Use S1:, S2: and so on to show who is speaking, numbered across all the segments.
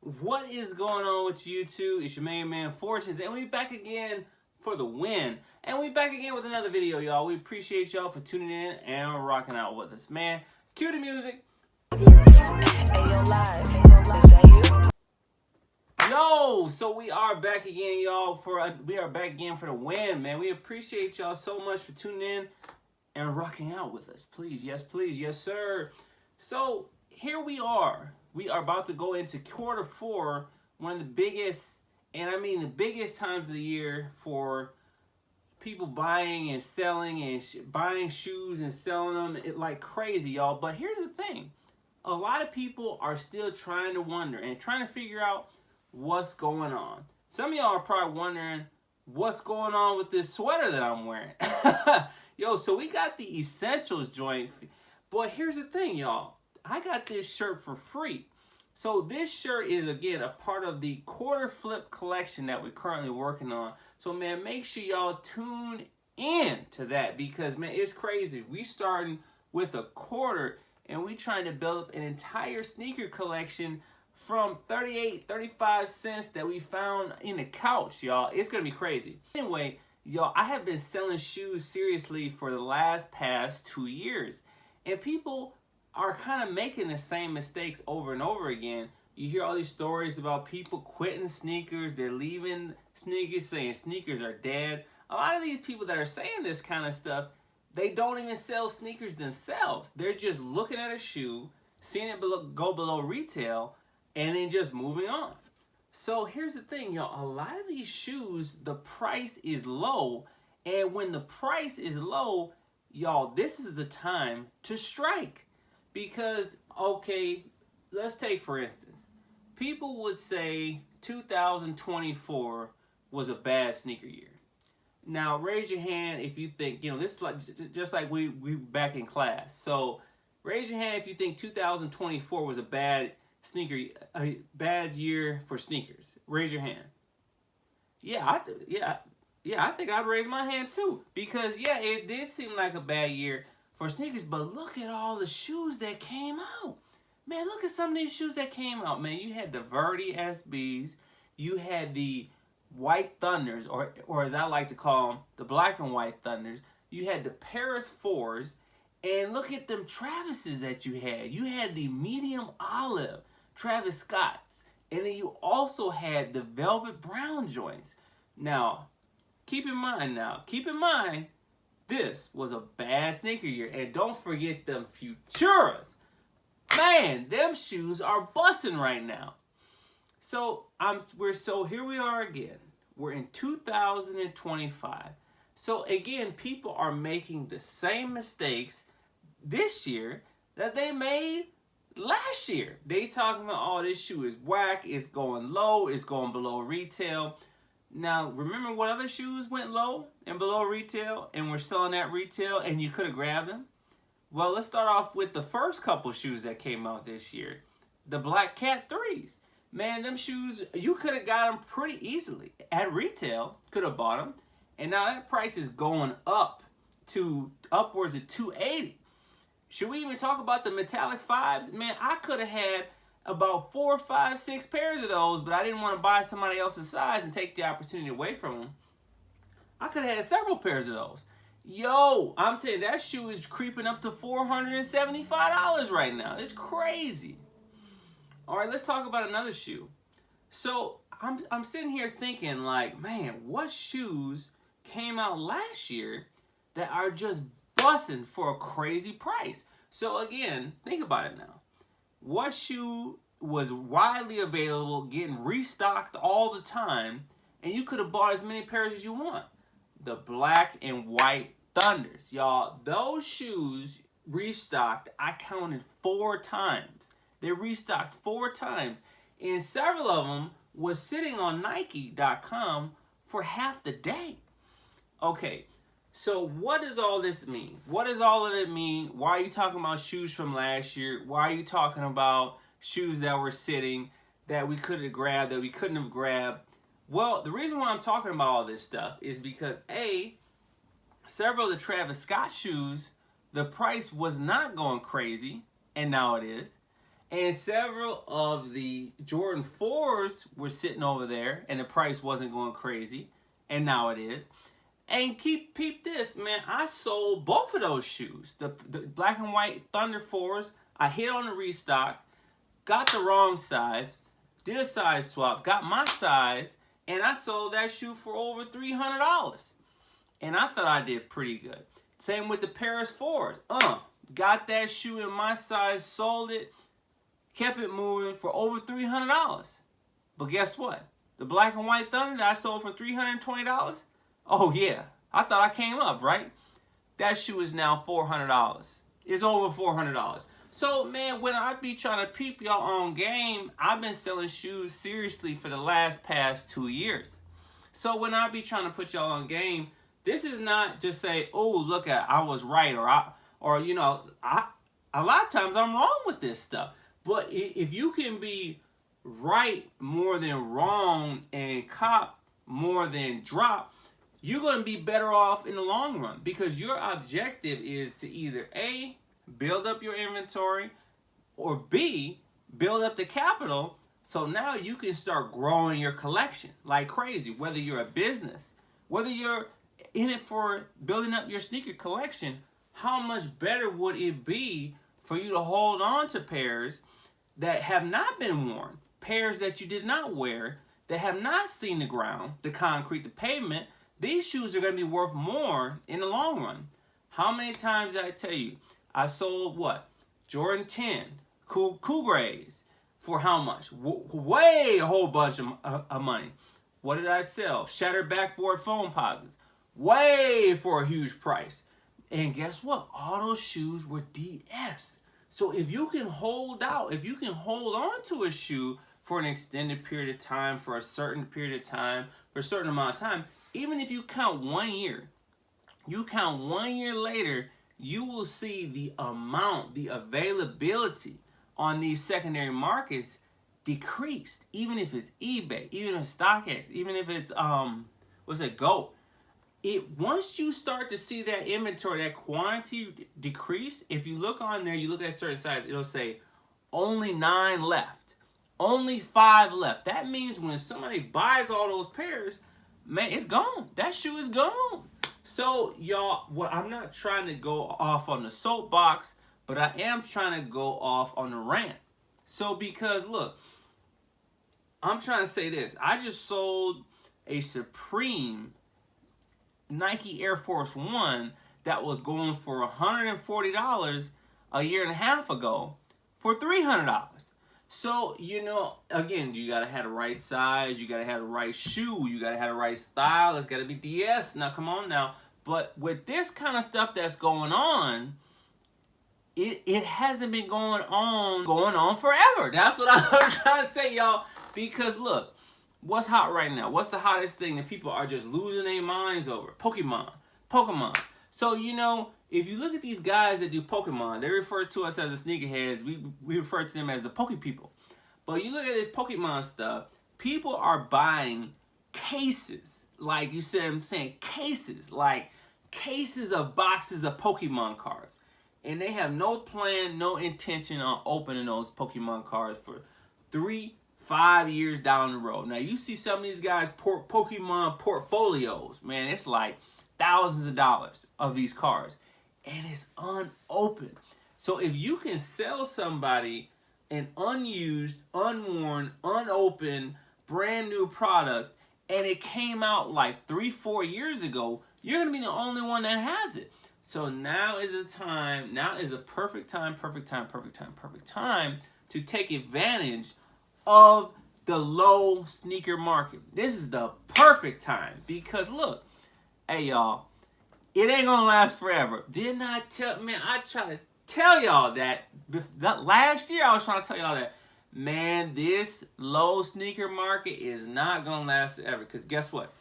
S1: What is going on with YouTube? It's your main man Fortunes, and we back again for the win. And we back again with another video, y'all. We appreciate y'all for tuning in and rocking out with us, man. Cue the music.
S2: Ayo Live, is that you?
S1: Yo, so we are back again, y'all. We are back again for the win, man. We appreciate y'all so much for tuning in and rocking out with us. Please, yes, sir. So here we are. We are about to go into quarter four, one of the biggest, and I mean the biggest times of the year for people buying and selling and buying shoes and selling them like crazy, y'all. But here's the thing. A lot of people are still trying to wonder and trying to figure out what's going on. Some of y'all are probably wondering what's going on with this sweater that I'm wearing. Yo, so we got the Essentials joint. But here's the thing, y'all. I got this shirt for free. So this shirt is, again, a part of the quarter flip collection that we're currently working on. So, man, make sure y'all tune in to that because, man, it's crazy. We starting with a quarter and we trying to build up an entire sneaker collection from 35 cents that we found in the couch, y'all. It's going to be crazy. Anyway, y'all, I have been selling shoes seriously for the past 2 years. And people are kind of making the same mistakes over and over again. You hear all these stories about people quitting sneakers, they're leaving sneakers, saying sneakers are dead. A lot of these people that are saying this kind of stuff, they don't even sell sneakers themselves. They're just looking at a shoe, seeing it go below retail, and then just moving on. So here's the thing, y'all. A lot of these shoes, the price is low, and when the price is low, y'all, this is the time to strike. Because, okay, let's take for instance, people would say 2024 was a bad sneaker year. Now, raise your hand if you think, this is like just like we back in class. So, raise your hand if you think 2024 was a bad year for sneakers. Raise your hand. I think I'd raise my hand too because it did seem like a bad year for sneakers, but look at all the shoes that came out. Man, look at some of these shoes that came out, man. You had the Verdi SBs, you had the White Thunders, or as I like to call them, the black and white Thunders. You had the Paris 4s, and look at them Travises that you had. You had the medium olive Travis Scotts, and then you also had the velvet brown joints. Now, keep in mind, this was a bad sneaker year. And don't forget them Futuras. Man, them shoes are busting right now. So here we are again. We're in 2025. So again, people are making the same mistakes this year that they made last year. They talking about, oh, this shoe is whack, it's going low, it's going below retail. Now, remember what other shoes went low and below retail and were selling at retail and you could have grabbed them? Well, let's start off with the first couple shoes that came out this year. The Black Cat 3s. Man, them shoes, you could have got them pretty easily. At retail, could have bought them. And now that price is going up to upwards of $280. Should we even talk about the metallic 5s? Man, I could have had about 4, 5, 6 pairs of those, but I didn't want to buy somebody else's size and take the opportunity away from them. I could have had several pairs of those. Yo, I'm telling you, that shoe is creeping up to $475 right now. It's crazy. All right, let's talk about another shoe. So I'm sitting here thinking like, man, what shoes came out last year that are just busting for a crazy price? So again, think about it now. What shoe was widely available, getting restocked all the time, and you could have bought as many pairs as you want? The black and white Thunders. Y'all, those shoes restocked, I counted 4 times. They restocked 4 times, and several of them was sitting on Nike.com for half the day. Okay, so what does all this mean? What does all of it mean? Why are you talking about shoes from last year? Why are you talking about shoes that were sitting that we could have grabbed, that we couldn't have grabbed? Well, the reason why I'm talking about all this stuff is because several of the Travis Scott shoes, the price was not going crazy, and now it is. And several of the Jordan 4s were sitting over there, and the price wasn't going crazy, and now it is. And peep this, man. I sold both of those shoes. The black and white Thunder 4s, I hit on the restock, got the wrong size, did a size swap, got my size, and I sold that shoe for over $300. And I thought I did pretty good. Same with the Paris 4s. Got that shoe in my size, sold it, kept it moving for over $300. But guess what? The black and white Thunder that I sold for $320? Oh yeah, I thought I came up, right? That shoe is now $400. It's over $400. So man, when I be trying to peep y'all on game, I've been selling shoes seriously for the past 2 years. So when I be trying to put y'all on game, this is not just say, oh, look at, I was right, or you know, a lot of times I'm wrong with this stuff. But if you can be right more than wrong and cop more than drop, you're going to be better off in the long run, because your objective is to either A, build up your inventory, or B, build up the capital so now you can start growing your collection like crazy. Whether you're a business, whether you're in it for building up your sneaker collection, how much better would it be for you to hold on to pairs that have not been worn, pairs that you did not wear, that have not seen the ground, the concrete, the pavement? These shoes are going to be worth more in the long run. How many times did I tell you? I sold what? Jordan 10, Cool Grays, for how much? Way a whole bunch of money. What did I sell? Shattered backboard foam posits. Way for a huge price. And guess what? All those shoes were DS. So if you can hold out, if you can hold on to a shoe for an extended period of time, for a certain period of time, for a certain amount of time, even if you count 1 year, you count 1 year later, you will see the amount, the availability on these secondary markets decreased. Even if it's eBay, even if it's StockX, even if it's GOAT. Once you start to see that inventory, that quantity decrease, if you look on there, you look at certain sizes, it'll say only 9 left, only 5 left. That means when somebody buys all those pairs, man, it's gone. That shoe is gone. So y'all, I'm not trying to go off on the soapbox, but I am trying to go off on the rant. So because look, I'm trying to say this. I just sold a Supreme Nike Air Force One that was going for $140 a year and a half ago for $300. So, you know, again, you gotta have the right size, you gotta have the right shoe, you gotta have the right style, it's gotta be DS. Now, come on now. But with this kind of stuff that's going on, it hasn't been going on forever. That's what I'm trying to say, y'all. Because look, what's hot right now? What's the hottest thing that people are just losing their minds over? Pokemon. So, you know, if you look at these guys that do Pokemon, they refer to us as the sneakerheads. We refer to them as the Poke people. But you look at this Pokemon stuff, people are buying cases. Like you said, I'm saying cases. Like cases of boxes of Pokemon cards. And they have no plan, no intention on opening those Pokemon cards for 3-5 years down the road. Now, you see some of these guys' Pokemon portfolios. Man, it's like thousands of dollars of these cards. And it's unopened. So if you can sell somebody an unused, unworn, unopened, brand new product, and it came out like 3-4 years ago, you're going to be the only one that has it. So now is a time, now is a perfect time to take advantage of the low sneaker market. This is the perfect time because look, hey y'all, it ain't gonna last forever. Didn't I tell, man, I try to tell y'all that last year I was trying to tell y'all that, man, this low sneaker market is not gonna last forever. Because guess what?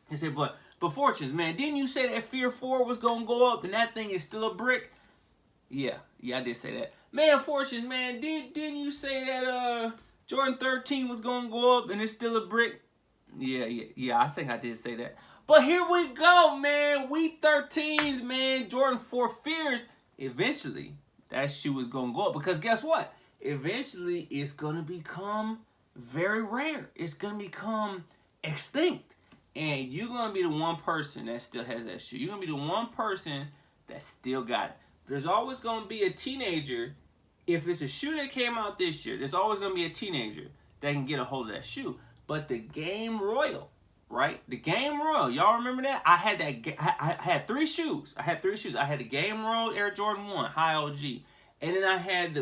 S1: He said, but Fortunes, man, didn't you say that Fear 4 was gonna go up and that thing is still a brick? Yeah, I did say that. Man, Fortunes, man, didn't you say that Jordan 13 was gonna go up and it's still a brick? Yeah, I think I did say that. But here we go, man. We 13s, man. Jordan 4 Fears. Eventually, that shoe is gonna go up because guess what? eventually it's gonna become very rare. It's gonna become extinct. And you're gonna be the one person that still has that shoe. You're gonna be the one person that still got it. There's always gonna be a teenager. If it's a shoe that came out this year, there's always gonna be a teenager that can get a hold of that shoe. But the Game Royal, right? The Game Royal, y'all remember that? I had 3 shoes. I had the Game Royal Air Jordan 1 High OG, and then I had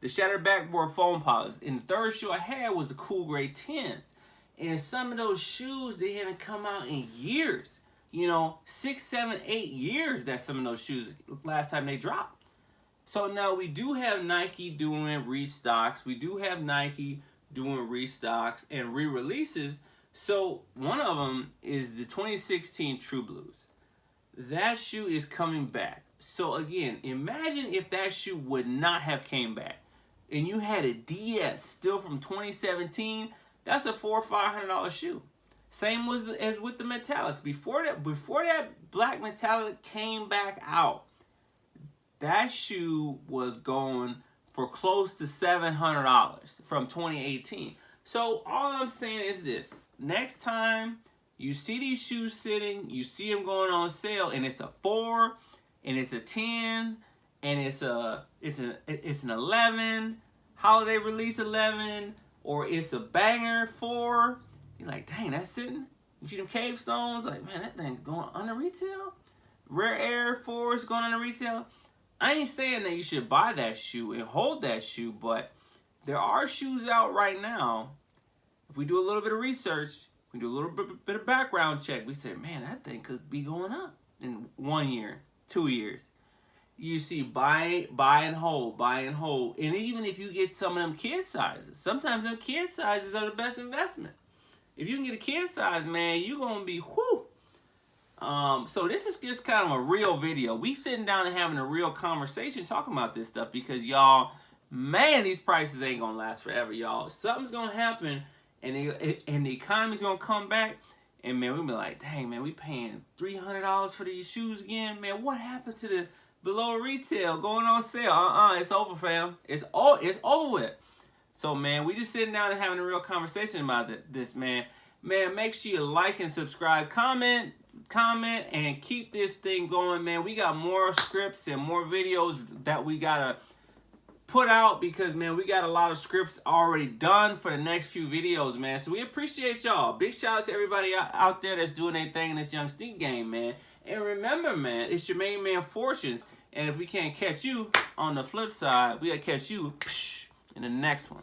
S1: the Shattered Backboard Foam Polish. And the third shoe I had was the Cool Grey 10s. And some of those shoes, they haven't come out in years. 6, 7, 8 years that some of those shoes, last time they dropped. So now we do have Nike doing restocks. We do have Nike doing restocks and re-releases. So one of them is the 2016 True Blues. That shoe is coming back. So again, imagine if that shoe would not have came back and you had a DS still from 2017. That's a $400 or $500 shoe. Same as with the metallics. Before that black metallic came back out, that shoe was going for close to $700 from 2018. So all I'm saying is this: next time you see these shoes sitting, you see them going on sale, and it's a 4, and it's a 10, and it's an 11, holiday release 11, or it's a banger 4. You're like, dang, that's sitting. You see them Cave Stones, like, man, that thing's going under retail. Rare Air 4 is going under retail. I ain't saying that you should buy that shoe and hold that shoe, but there are shoes out right now. If we do a little bit of research, we do a little bit of background check, we say, man, that thing could be going up in 1 year, 2 years. You see buy and hold. And even if you get some of them kid sizes, sometimes them kid sizes are the best investment. If you can get a kid size, man, you're going to be, whoo. So this is just kind of a real video. We sitting down and having a real conversation talking about this stuff because, y'all, man, these prices ain't going to last forever, y'all. Something's going to happen, and the economy's going to come back, and, man, we'll be like, dang, man, we paying $300 for these shoes again. Man, what happened to the below retail going on sale? It's over, fam. It's over with. So, man, we just sitting down and having a real conversation about this, man. Man, make sure you like and subscribe, comment, and keep this thing going, man. We got more scripts and more videos that we gotta put out because, man, we got a lot of scripts already done for the next few videos, man. So we appreciate y'all. Big shout out to everybody out there that's doing their thing in this Young Sneak game, man. And remember, man, it's your main man Fortunes. And if we can't catch you on the flip side, we gotta catch you in the next one.